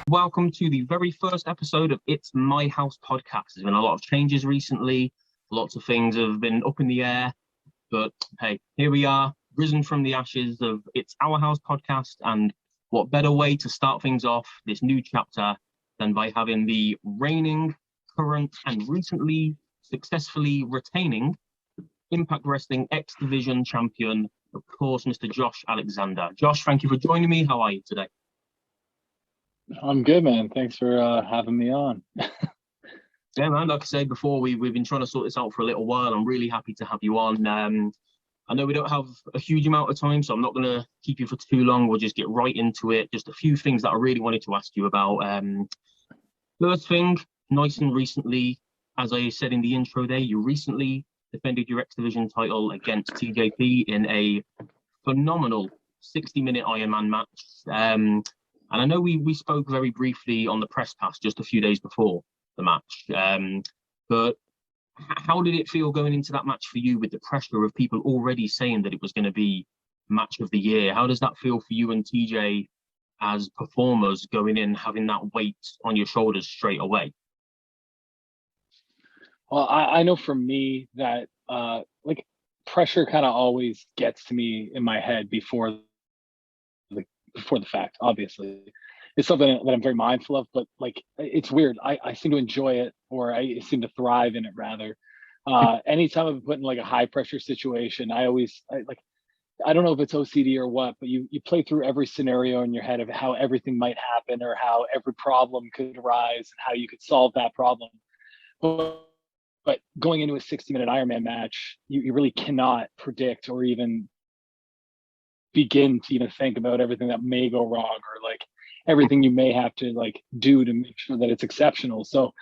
Welcome to the very first episode of It's My House podcast. There's been a lot of changes recently. Lots of things have been up in the air. But hey, here we are, risen from the ashes of It's Our House podcast. And what better way to start things off this new chapter than by having the reigning, current, and recently successfully retaining Impact Wrestling X Division champion, of course, Mr. Josh Alexander. Josh, thank you for joining me. How are you today? I'm good, man. Thanks for having me on. Yeah, man, like I said before, we've been trying to sort this out for a little while. I'm really happy to have you on. I know we don't have a huge amount of time, so I'm not going to keep you for too long. We'll just get right into it. Just a few things that I really wanted to ask you about. First thing, nice and recently, as I said in the intro there, you recently defended your X Division title against TJP in a phenomenal 60-minute Ironman match. And I know we spoke very briefly on the press pass just a few days before the match. But how did it feel going into that match for you with the pressure of people already saying that it was going to be match of the year? How does that feel for you and TJ as performers going in, having that weight on your shoulders straight away? Well, I know for me that pressure kind of always gets to me in my head before the fact. Obviously, it's something that I'm very mindful of, but like it's weird. I seem to enjoy it, or I seem to thrive in it rather. Anytime I've been put in like a high pressure situation, I don't know if it's OCD or what, but you play through every scenario in your head of how everything might happen or how every problem could arise and how you could solve that problem. But going into a 60-minute Ironman match, you really cannot predict or even begin to even think about everything that may go wrong or like everything you may have to like do to make sure that it's exceptional. So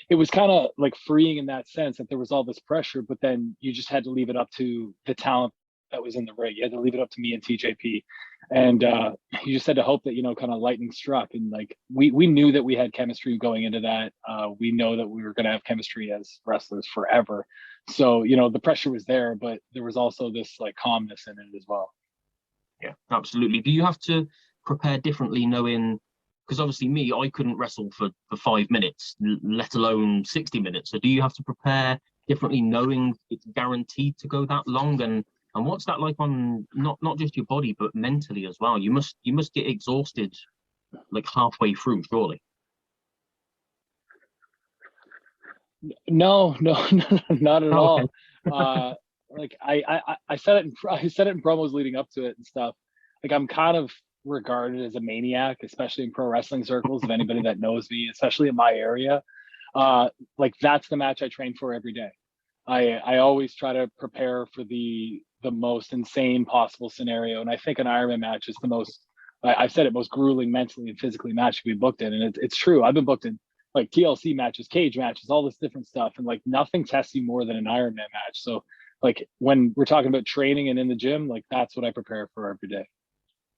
it was kind of like freeing in that sense that there was all this pressure, but then you just had to leave it up to the talent that was in the ring. You had to leave it up to me and TJP. And you just had to hope that, kind of lightning struck. And like, we knew that we had chemistry going into that. We know that we were going to have chemistry as wrestlers forever. So, the pressure was there, but there was also this like calmness in it as well. Yeah, absolutely. Do you have to prepare differently knowing, because obviously I couldn't wrestle for 5 minutes, let alone 60 minutes. So do you have to prepare differently knowing it's guaranteed to go that long? And what's that like on not just your body, but mentally as well? You must get exhausted like halfway through, surely. No, not at all. Okay. Like I said it in promos leading up to it and stuff. Like I'm kind of regarded as a maniac, especially in pro wrestling circles, of anybody that knows me, especially in my area. Like that's the match I train for every day. I always try to prepare for the most insane possible scenario. And I think an Ironman match is the most, I've said it, most grueling mentally and physically match to be booked in. And it's true. I've been booked in like TLC matches, cage matches, all this different stuff. And like nothing tests you more than an Ironman match. So like when we're talking about training and in the gym, like that's what I prepare for every day.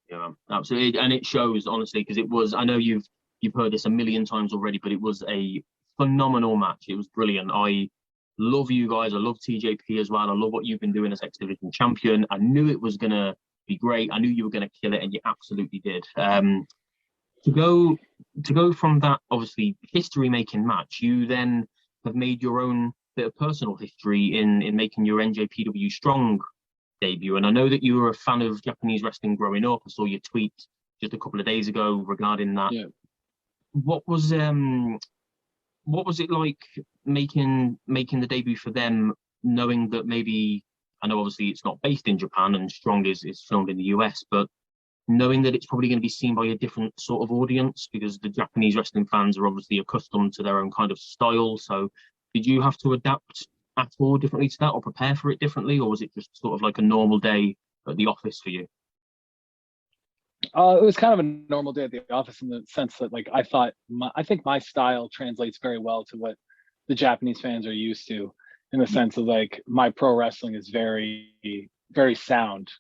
Yeah, absolutely. And it shows, honestly, because it was, I know you've heard this a million times already, but it was a phenomenal match. It was brilliant. I love you guys. I love TJP as well. I love what you've been doing as X Division champion. I knew it was going to be great. I knew you were going to kill it, and you absolutely did. To go from that, obviously, history-making match, you then have made your own bit of personal history in making your NJPW Strong debut. And I know that you were a fan of Japanese wrestling growing up. I saw your tweet just a couple of days ago regarding that. Yeah. What was it like making the debut for them, knowing that maybe, I know obviously it's not based in Japan and Strong is filmed in the US, but knowing that it's probably going to be seen by a different sort of audience because the Japanese wrestling fans are obviously accustomed to their own kind of style. So did you have to adapt at all differently to that or prepare for it differently? Or was it just sort of like a normal day at the office for you? It was kind of a normal day at the office in the sense that like I think my style translates very well to what the Japanese fans are used to, in the sense of like my pro wrestling is very, very sound.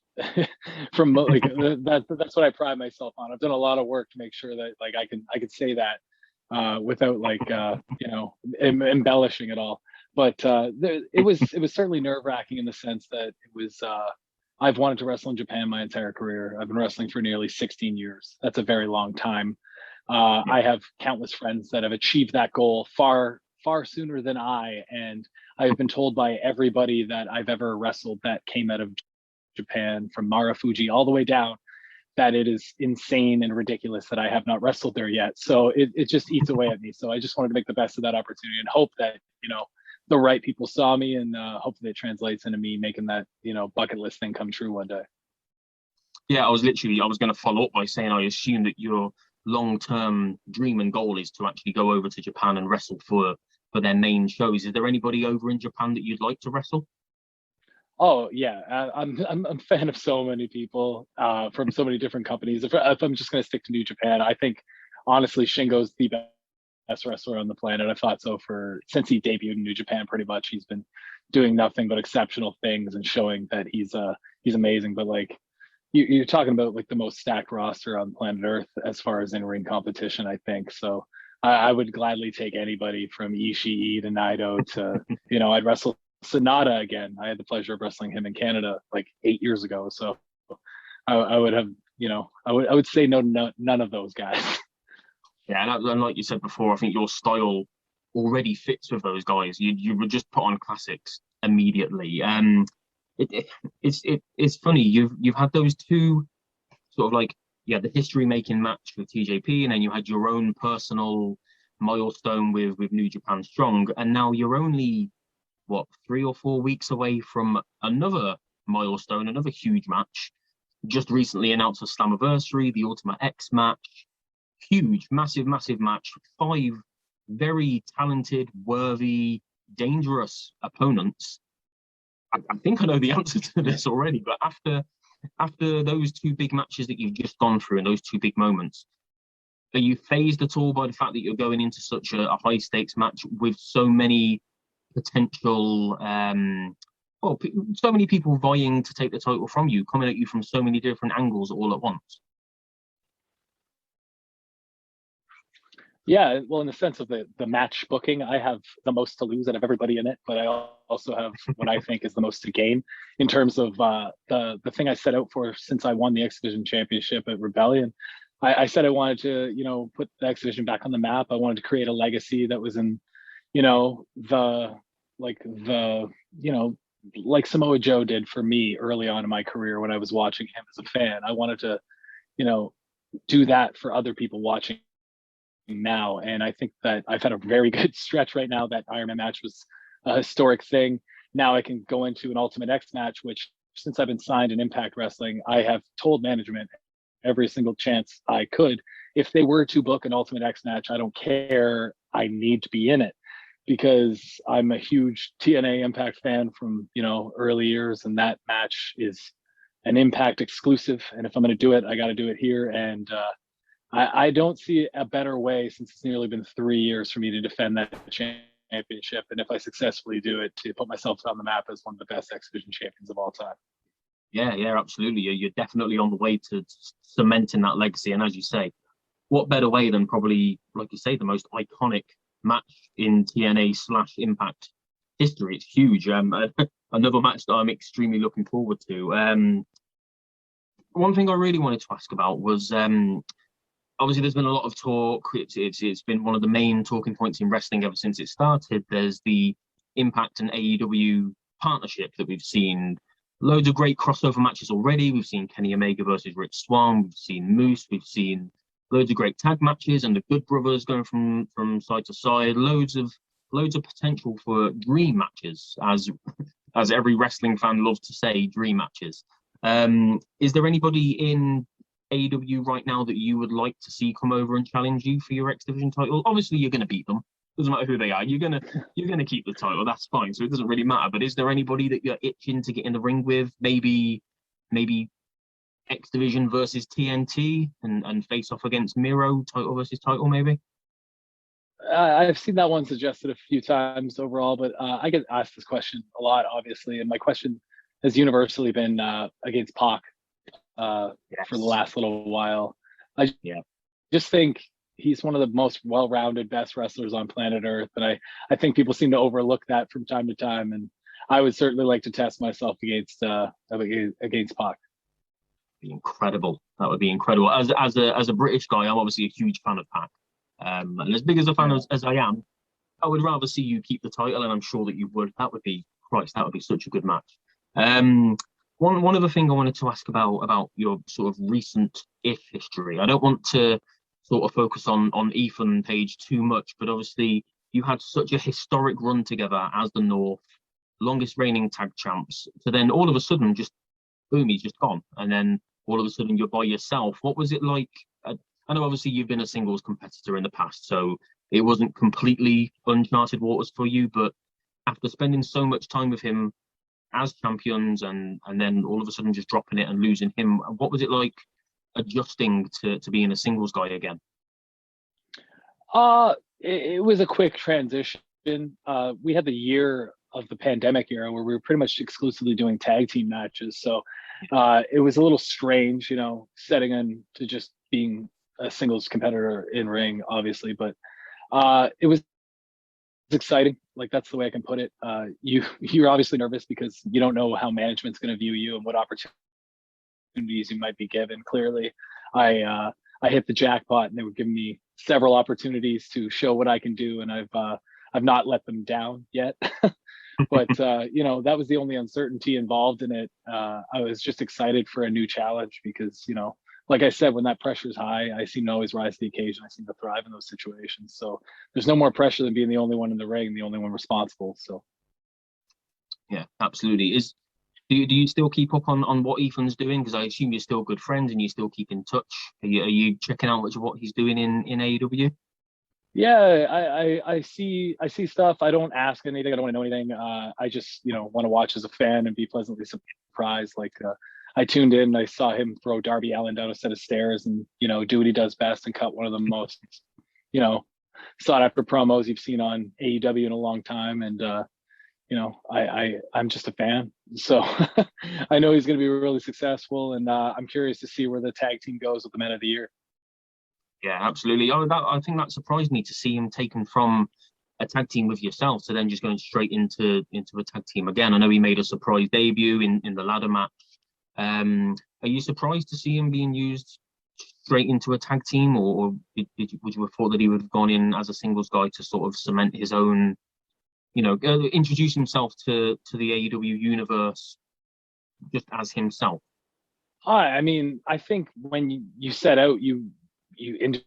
From like that's what I pride myself on. I've done a lot of work to make sure that like I can say that without like embellishing it all. But it was certainly nerve-wracking in the sense that it was I've wanted to wrestle in Japan my entire career. I've been wrestling for nearly 16 years. That's a very long time. I have countless friends that have achieved that goal far sooner than I, and I have been told by everybody that I've ever wrestled that came out of Japan, from Marufuji all the way down, that it is insane and ridiculous that I have not wrestled there yet. So it just eats away at me. So I just wanted to make the best of that opportunity and hope that, the right people saw me, and hopefully it translates into me making that, bucket list thing come true one day. Yeah, I was going to follow up by saying I assume that your long-term dream and goal is to actually go over to Japan and wrestle for their main shows. Is there anybody over in Japan that you'd like to wrestle? Oh yeah, I'm a fan of so many people from so many different companies. If I'm just going to stick to New Japan, I think honestly Shingo's the best wrestler on the planet. I've thought so since he debuted in New Japan. Pretty much, he's been doing nothing but exceptional things and showing that he's amazing. But like you're talking about like the most stacked roster on planet Earth as far as in-ring competition, I think. So I would gladly take anybody from Ishii to Naito to I'd wrestle Sonata again. I had the pleasure of wrestling him in Canada like 8 years ago. So I would have, I would say no, none of those guys. Yeah, and like you said before, I think your style already fits with those guys. You would just put on classics immediately. It's funny. You've had those two sort of like the history making match with TJP, and then you had your own personal milestone with New Japan Strong, and now you're only 3 or 4 weeks away from another milestone, another huge match. Just recently announced a Slammiversary, the Ultimate X match. Huge, massive match. 5 very talented, worthy, dangerous opponents. I think I know the answer to this already, but after those 2 big matches that you've just gone through and those 2 big moments, are you fazed at all by the fact that you're going into such a high stakes match with so many potential so many people vying to take the title from you, coming at you from so many different angles all at once? Yeah, well, in the sense of the match booking, I have the most to lose out of everybody in it, but I also have what I think is the most to gain in terms of the thing I set out for since I won the X Division Championship at Rebellion. I said I wanted to, put the X Division back on the map. I wanted to create a legacy that was in, like Samoa Joe did for me early on in my career when I was watching him as a fan. I wanted to, do that for other people watching now. And I think that I've had a very good stretch right now. That Iron Man match was a historic thing. Now I can go into an Ultimate X match, which since I've been signed in Impact Wrestling, I have told management every single chance I could, if they were to book an Ultimate X match, I don't care. I need to be in it because I'm a huge TNA Impact fan from, early years. And that match is an Impact exclusive. And if I'm going to do it, I got to do it here. And I don't see a better way, since it's nearly been 3 years for me to defend that championship. And if I successfully do it, to put myself on the map as one of the best X Division champions of all time. Yeah, absolutely. You're definitely on the way to cementing that legacy. And as you say, what better way than probably, like you say, the most iconic match in TNA/Impact history? It's huge. Another match that I'm extremely looking forward to. One thing I really wanted to ask about was obviously there's been a lot of talk. It's been one of the main talking points in wrestling ever since it started. There's the Impact and AEW partnership that we've seen. Loads of great crossover matches already. We've seen Kenny Omega versus Rich Swann. We've seen Moose. We've seen loads of great tag matches and the Good Brothers going from side to side. Loads of potential for dream matches, as every wrestling fan loves to say, dream matches. Is there anybody in AEW right now that you would like to see come over and challenge you for your X Division title? Obviously, you're going to beat them. Doesn't matter who they are. You're gonna keep the title. That's fine. So it doesn't really matter. But is there anybody that you're itching to get in the ring with? Maybe X Division versus TNT and face off against Miro, title versus title, maybe. I've seen that one suggested a few times overall, but I get asked this question a lot, obviously, and my question has universally been against Pac for the last little while. I just think he's one of the most well-rounded, best wrestlers on planet Earth, and I think people seem to overlook that from time to time. And I would certainly like to test myself against Pac. Be incredible. That would be incredible. As a British guy, I'm obviously a huge fan of Pac. And as big as a fan as I am, I would rather see you keep the title, and I'm sure that you would. That would be Christ. That would be such a good match. One other thing I wanted to ask about your sort of recent-ish history. I don't want to sort of focus on Ethan and Paige too much, but obviously you had such a historic run together as the North, longest reigning tag champs. So then all of a sudden, just boom, he's just gone, and then all of a sudden you're by yourself. What was it like? I know obviously you've been a singles competitor in the past, so it wasn't completely uncharted waters for you, but after spending so much time with him as champions and then all of a sudden just dropping it and losing him, what was it like adjusting to being a singles guy again? It was a quick transition. We had the year of the pandemic era where we were pretty much exclusively doing tag team matches. So it was a little strange, you know, setting into just being a singles competitor in ring, obviously, but it was exciting. Like, that's the way I can put it. You're obviously nervous because you don't know how management's going to view you and what opportunities you might be given. Clearly, I hit the jackpot, and they were giving me several opportunities to show what I can do, and I've not let them down yet. But you know, that was the only uncertainty involved in it. I was just excited for a new challenge because, you know, like I said, when that pressure is high, I seem to always rise to the occasion. I seem to thrive in those situations. So there's no more pressure than being the only one in the ring, the only one responsible. So yeah, absolutely. Do you still keep up on what Ethan's doing? Because I assume you're still good friends and you still keep in touch. Are you checking out much of what he's doing in AEW? yeah, I see stuff. I don't ask anything. I don't want to know anything. I just, you know, want to watch as a fan and be pleasantly surprised. Like, I tuned in, I saw him throw Darby Allin down a set of stairs and, you know, do what he does best and cut one of the most, you know, sought after promos you've seen on AEW in a long time. And, you know, I'm just a fan. So I know he's going to be really successful, and I'm curious to see where the tag team goes with the Men of the Year. Yeah, absolutely. I think that surprised me to see him taken from a tag team with yourself to then just going straight into a tag team again. I know he made a surprise debut in the ladder match. Are you surprised to see him being used straight into a tag team, or would you have thought that he would have gone in as a singles guy to sort of cement his own, you know, introduce himself to the AEW universe just as himself? I mean, I think when you set out, you into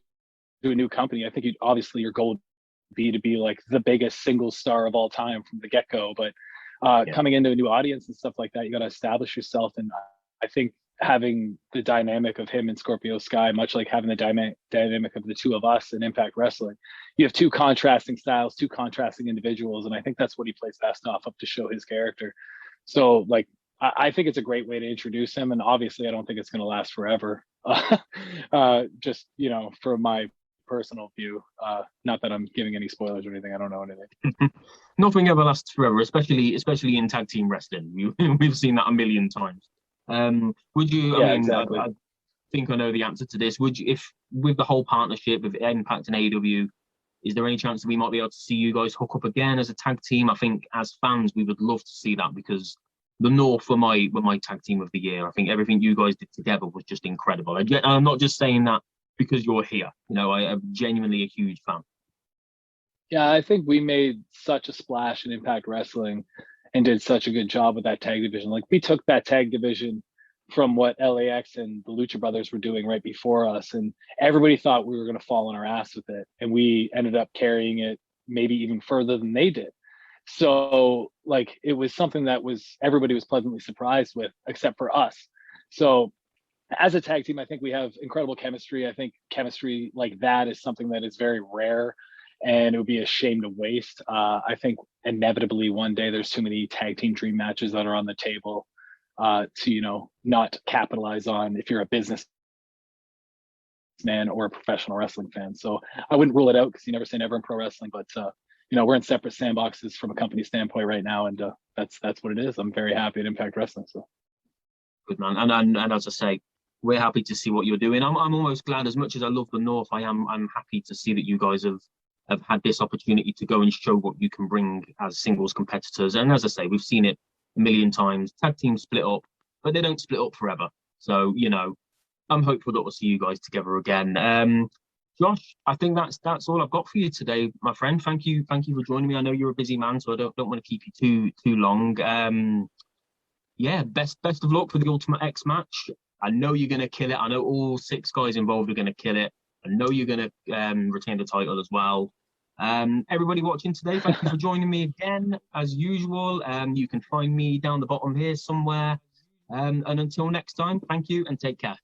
a new company, I think obviously your goal would be to be like the biggest single star of all time from the get-go. But coming into a new audience and stuff like that, you got to establish yourself. And I think having the dynamic of him and Scorpio Sky, much like having the dynamic of the two of us in Impact Wrestling, you have two contrasting styles, two contrasting individuals, and I think that's what he plays best off of to show his character. So, like, I think it's a great way to introduce him, and obviously I don't think it's going to last forever. Just, you know, for my personal view, not that I'm giving any spoilers or anything. I don't know anything. Nothing ever lasts forever, especially in tag team wrestling. We've seen that a million times. Would you? Yeah, I mean, exactly. I think I know the answer to this. Would you, if with the whole partnership with Impact and AEW, is there any chance that we might be able to see you guys hook up again as a tag team? I think as fans, we would love to see that, because the North were my tag team of the year. I think everything you guys did together was just incredible. I'm not just saying that because you're here. You know, I am genuinely a huge fan. Yeah, I think we made such a splash in Impact Wrestling and did such a good job with that tag division. Like, we took that tag division from what LAX and the Lucha Brothers were doing right before us, and everybody thought we were going to fall on our ass with it, and we ended up carrying it maybe even further than they did. So, like, it was something that everybody was pleasantly surprised with, except for us. So as a tag team, I think we have incredible chemistry. I think chemistry like that is something that is very rare, and it would be a shame to waste. I think inevitably one day there's too many tag team dream matches that are on the table to, you know, not capitalize on if you're a businessman or a professional wrestling fan. So I wouldn't rule it out, because you never say never in pro wrestling. But you know, we're in separate sandboxes from a company standpoint right now, and that's what it is. I'm very happy at Impact Wrestling. So Good man, and as I say, we're happy to see what you're doing. I'm almost glad, as much as I love the North, I'm happy to see that you guys have had this opportunity to go and show what you can bring as singles competitors. And as I say, we've seen it a million times. Tag teams split up, but they don't split up forever. So, you know, I'm hopeful that we'll see you guys together again. Josh, I think that's all I've got for you today, my friend. Thank you for joining me. I know you're a busy man, so I don't want to keep you too long. Yeah, best of luck for the Ultimate X match. I know you're gonna kill it. I know all 6 guys involved are gonna kill it. I know you're gonna retain the title as well. Everybody watching today, thank you for joining me again as usual. You can find me down the bottom here somewhere. And until next time, thank you and take care.